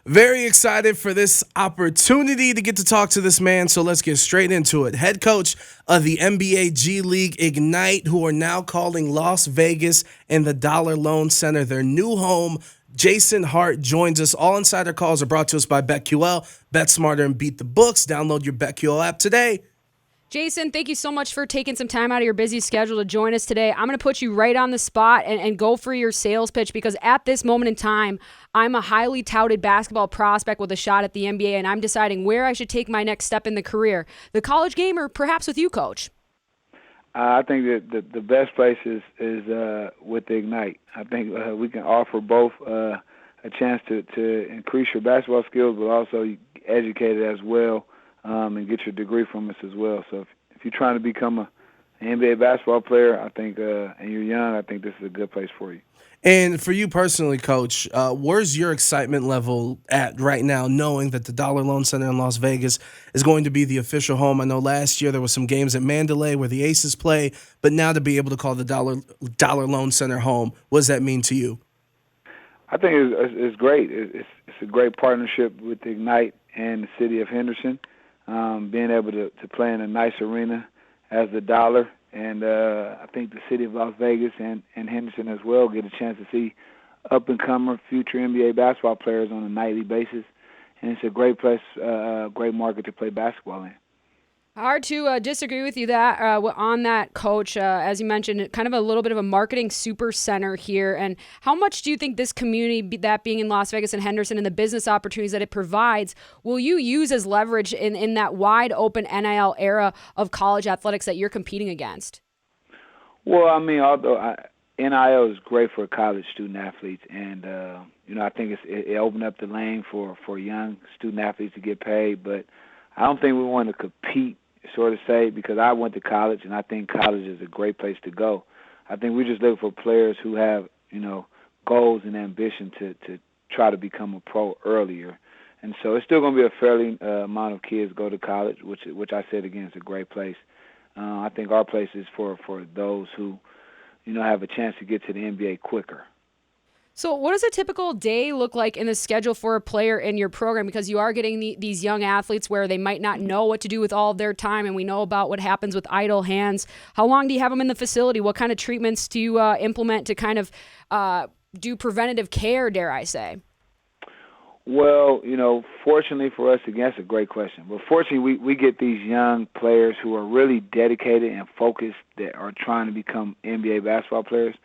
Very excited for this opportunity to get to talk to this man, so let's get straight into it. Head coach of the NBA G League Ignite, who are now calling Las Vegas and the Dollar Loan Center their new home. Jaden Hart joins us. All Insider calls are brought to us by BetQL. Bet smarter and beat the books. Download your BetQL app today. Jaden, thank you so much for taking some time out of your busy schedule to join us today. I'm going to put you right on the spot and go for your sales pitch because at this moment in time, I'm a highly touted basketball prospect with a shot at the NBA, and I'm deciding where I should take my next step in the career. The college game or perhaps with you, Coach? I think that the best place is with the Ignite. I think we can offer both a chance to increase your basketball skills, but also educate it as well. And get your degree from us as well. So if you're trying to become an NBA basketball player, I think, and you're young, I think this is a good place for you. And for you personally, Coach, where's your excitement level at right now, knowing that the Dollar Loan Center in Las Vegas is going to be the official home? I know last year there were some games at Mandalay where the Aces play, but now to be able to call the Dollar Loan Center home, what does that mean to you? I think it's great. It's a great partnership with Ignite and the city of Henderson. Being able to play in a nice arena as the Dollar, and I think the city of Las Vegas and Henderson as well get a chance to see up-and-comer future NBA basketball players on a nightly basis, and it's a great place, great market to play basketball in. Hard to disagree with you on that, Coach. As you mentioned, kind of a little bit of a marketing super center here. And how much do you think this community, that being in Las Vegas and Henderson, and the business opportunities that it provides, will you use as leverage in that wide open NIL era of college athletics that you're competing against? Well, I mean, although NIL is great for college student athletes, and I think it opened up the lane for young student athletes to get paid, but I don't think we want to compete, sort of say, because I went to college, and I think college is a great place to go. I think we just look for players who have, goals and ambition to try to become a pro earlier. And so it's still going to be a fairly amount of kids go to college, which I said, again, is a great place. I think our place is for those who, have a chance to get to the NBA quicker. So what does a typical day look like in the schedule for a player in your program? Because you are getting these young athletes where they might not know what to do with all of their time, and we know about what happens with idle hands. How long do you have them in the facility? What kind of treatments do you implement to kind of do preventative care, dare I say? Well, fortunately for us, again, that's a great question. But fortunately, we get these young players who are really dedicated and focused that are trying to become NBA basketball players.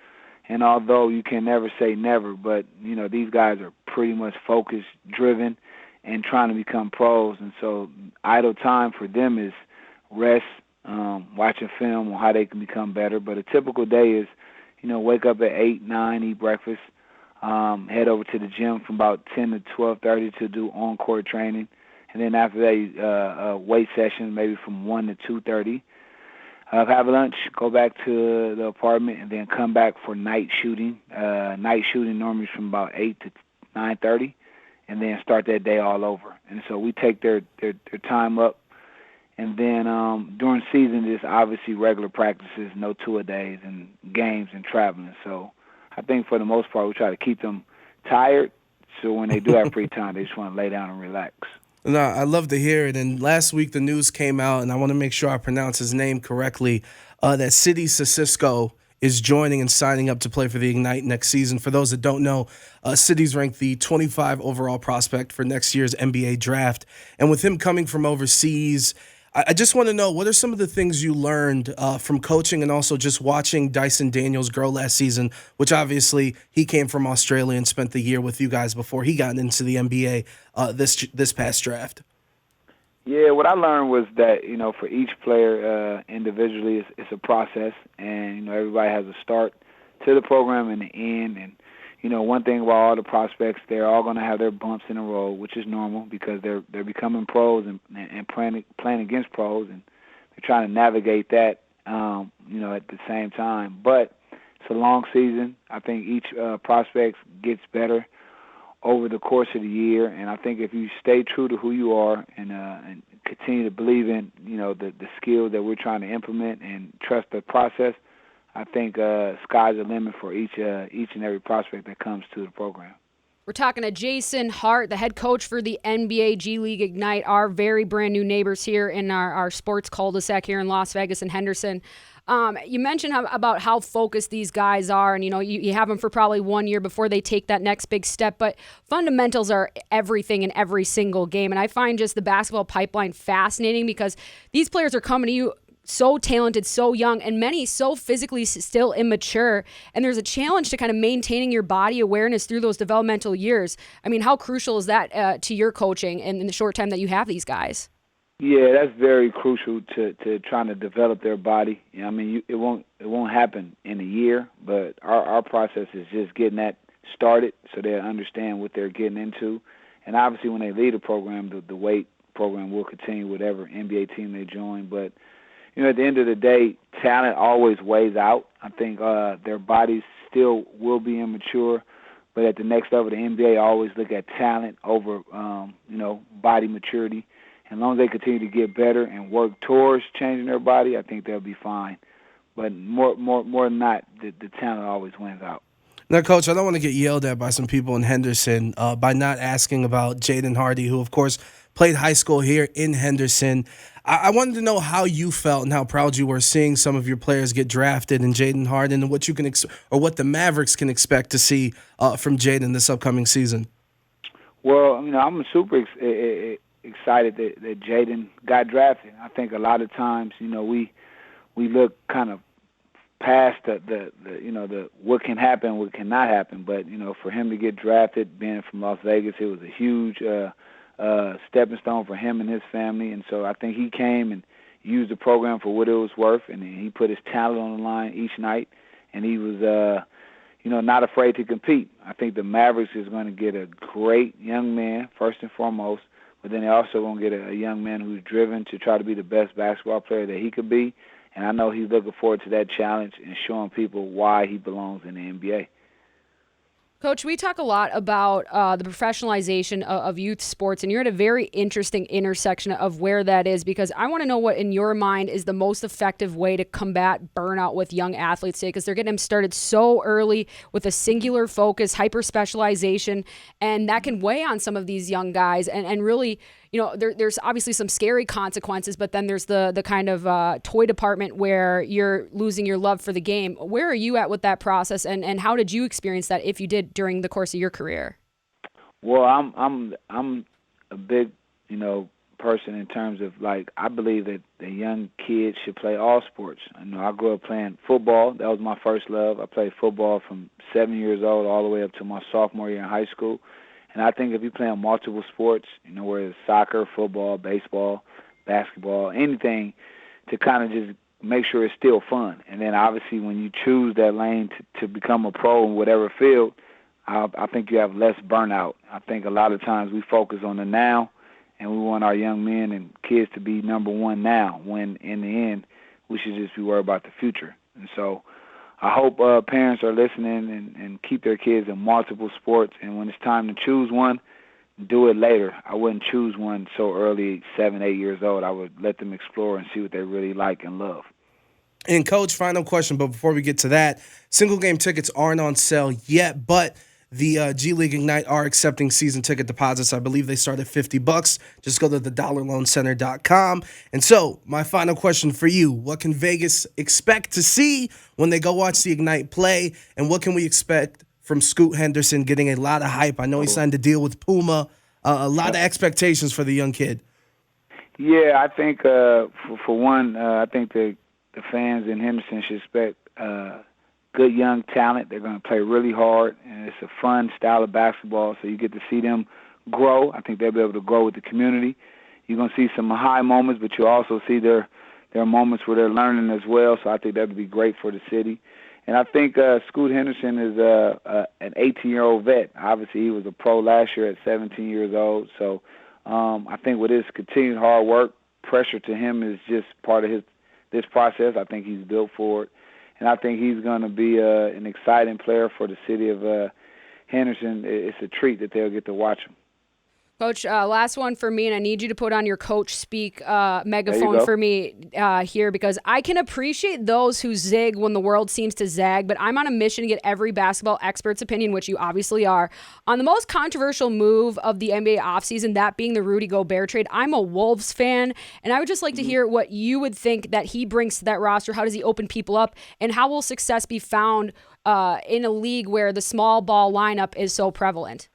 And although you can never say never, but, these guys are pretty much focused, driven, and trying to become pros. And so idle time for them is rest, watching film on how they can become better. But a typical day is, wake up at 8, 9, eat breakfast, head over to the gym from about 10 to 12:30 to do on-court training. And then after that, weight session maybe from 1 to 2:30. Have lunch, go back to the apartment, and then come back for night shooting. Night shooting normally is from about 8 to 9:30, and then start that day all over. And so we take their time up. And then during season, there's obviously regular practices, no two-a-days, and games and traveling. So I think for the most part, we try to keep them tired, so when they do have free time, they just want to lay down and relax. No, I love to hear it. And last week the news came out, and I want to make sure I pronounce his name correctly, that City Sissoko is joining and signing up to play for the Ignite next season. For those that don't know, City's ranked the 25 overall prospect for next year's NBA draft. And with him coming from overseas, I just want to know, what are some of the things you learned from coaching and also just watching Dyson Daniels grow last season, which obviously he came from Australia and spent the year with you guys before he got into the NBA this past draft? Yeah, what I learned was that, for each player individually, it's a process, and, everybody has a start to the program and an end. And, one thing about all the prospects, they're all going to have their bumps in the road, which is normal because they're becoming pros and playing against pros, and they're trying to navigate that, at the same time. But it's a long season. I think each prospect gets better over the course of the year, and I think if you stay true to who you are and continue to believe in, the skills that we're trying to implement and trust the process, I think sky's the limit for each and every prospect that comes to the program. We're talking to Jaden Hart, the head coach for the NBA G League Ignite, our very brand new neighbors here in our sports cul-de-sac here in Las Vegas and Henderson. You mentioned about how focused these guys are, and you have them for probably 1 year before they take that next big step. But fundamentals are everything in every single game, and I find just the basketball pipeline fascinating because these players are coming to you so talented, so young, and many so physically still immature. And there's a challenge to kind of maintaining your body awareness through those developmental years. I mean, how crucial is that to your coaching and in the short time that you have these guys? Yeah, that's very crucial to trying to develop their body. I mean, it won't happen in a year, but our process is just getting that started so they understand what they're getting into. And obviously, when they lead a program, the weight program will continue whatever NBA team they join. But at the end of the day, talent always weighs out. I think their bodies still will be immature, but at the next level, the NBA always look at talent over, body maturity. And as long as they continue to get better and work towards changing their body, I think they'll be fine. But more than not, the talent always wins out. Now, Coach, I don't want to get yelled at by some people in Henderson by not asking about Jaden Hardy, who, of course, played high school here in Henderson. I wanted to know how you felt and how proud you were seeing some of your players get drafted in Jaden Hardy and what you can or what the Mavericks can expect to see from Jaden this upcoming season. Well, I'm super excited that Jaden got drafted. I think a lot of times, we look kind of past the what can happen, what cannot happen. But for him to get drafted, being from Las Vegas, it was a huge stepping stone for him and his family. And so I think he came and used the program for what it was worth, and he put his talent on the line each night. And he was not afraid to compete. I think the Mavericks is going to get a great young man first and foremost, but then they're also going to get a young man who's driven to try to be the best basketball player that he could be. And I know he's looking forward to that challenge and showing people why he belongs in the NBA. Coach, we talk a lot about the professionalization of youth sports, and you're at a very interesting intersection of where that is, because I want to know what, in your mind, is the most effective way to combat burnout with young athletes today, because they're getting them started so early with a singular focus, hyper-specialization, and that can weigh on some of these young guys and really, there's obviously some scary consequences, but then there's the kind of toy department where you're losing your love for the game. Where are you at with that process, and how did you experience that, if you did, during the course of your career? Well, I'm a big, person in terms of, I believe that the young kids should play all sports. I grew up playing football. That was my first love. I played football from 7 years old all the way up to my sophomore year in high school. And I think if you play on multiple sports, whether it's soccer, football, baseball, basketball, anything, to kind of just make sure it's still fun. And then obviously when you choose that lane to become a pro in whatever field, I think you have less burnout. I think a lot of times we focus on the now, and we want our young men and kids to be number one now, when in the end we should just be worried about the future. And so I hope parents are listening and keep their kids in multiple sports, and when it's time to choose one, do it later. I wouldn't choose one so early, 7, 8 years old. I would let them explore and see what they really like and love. And, Coach, final question, but before we get to that, single game tickets aren't on sale yet, but the G League Ignite are accepting season ticket deposits. I believe they start at $50. Just go to thedollarloancenter.com. And so, my final question for you, what can Vegas expect to see when they go watch the Ignite play? And what can we expect from Scoot Henderson getting a lot of hype? I know he signed a deal with Puma. A lot of expectations for the young kid. Yeah, I think, for one, I think the fans in Henderson should expect good young talent. They're going to play really hard, and it's a fun style of basketball, so you get to see them grow. I think they'll be able to grow with the community. You're going to see some high moments, but you'll also see their moments where they're learning as well, so I think that would be great for the city. And I think Scoot Henderson is an 18-year-old vet. Obviously, he was a pro last year at 17 years old, so I think with his continued hard work, pressure to him is just part of this process. I think he's built for it. And I think he's going to be an exciting player for the city of Henderson. It's a treat that they'll get to watch him. Coach, last one for me, and I need you to put on your coach speak megaphone for me here, because I can appreciate those who zig when the world seems to zag, but I'm on a mission to get every basketball expert's opinion, which you obviously are, on the most controversial move of the NBA offseason, that being the Rudy Gobert trade. I'm a Wolves fan, and I would just like to hear what you would think that he brings to that roster. How does he open people up, and how will success be found in a league where the small ball lineup is so prevalent?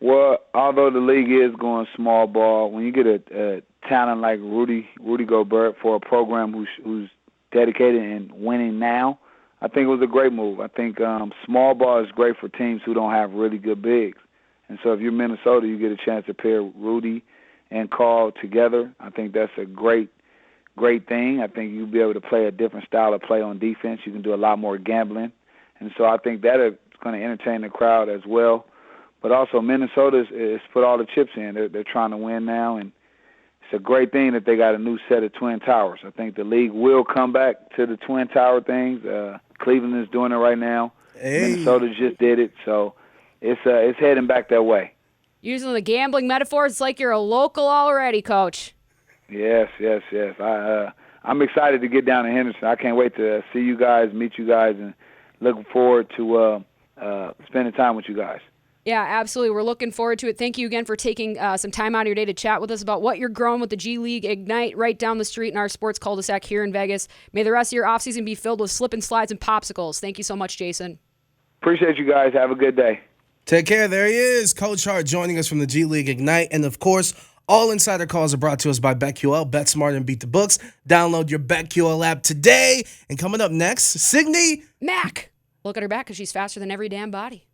Well, although the league is going small ball, when you get a talent like Rudy Gobert for a program who's dedicated and winning now, I think it was a great move. I think small ball is great for teams who don't have really good bigs. And so if you're Minnesota, you get a chance to pair Rudy and Carl together. I think that's a great thing. I think you'll be able to play a different style of play on defense. You can do a lot more gambling. And so I think that is going to entertain the crowd as well. But also Minnesota is put all the chips in. They're trying to win now, and it's a great thing that they got a new set of Twin Towers. I think the league will come back to the Twin Tower things. Cleveland is doing it right now. Hey. Minnesota just did it, so it's heading back that way. Using the gambling metaphor, it's like you're a local already, Coach. Yes. I'm excited to get down to Henderson. I can't wait to see you guys, meet you guys, and looking forward to spending time with you guys. Yeah, absolutely. We're looking forward to it. Thank you again for taking some time out of your day to chat with us about what you're growing with the G League Ignite right down the street in our sports cul-de-sac here in Vegas. May the rest of your offseason be filled with slip and slides and popsicles. Thank you so much, Jason. Appreciate you guys. Have a good day. Take care. There he is, Coach Hart, joining us from the G League Ignite. And, of course, all Insider Calls are brought to us by BetQL. Bet smart and beat the books. Download your BetQL app today. And coming up next, Signe Mac. Look at her back because she's faster than every damn body.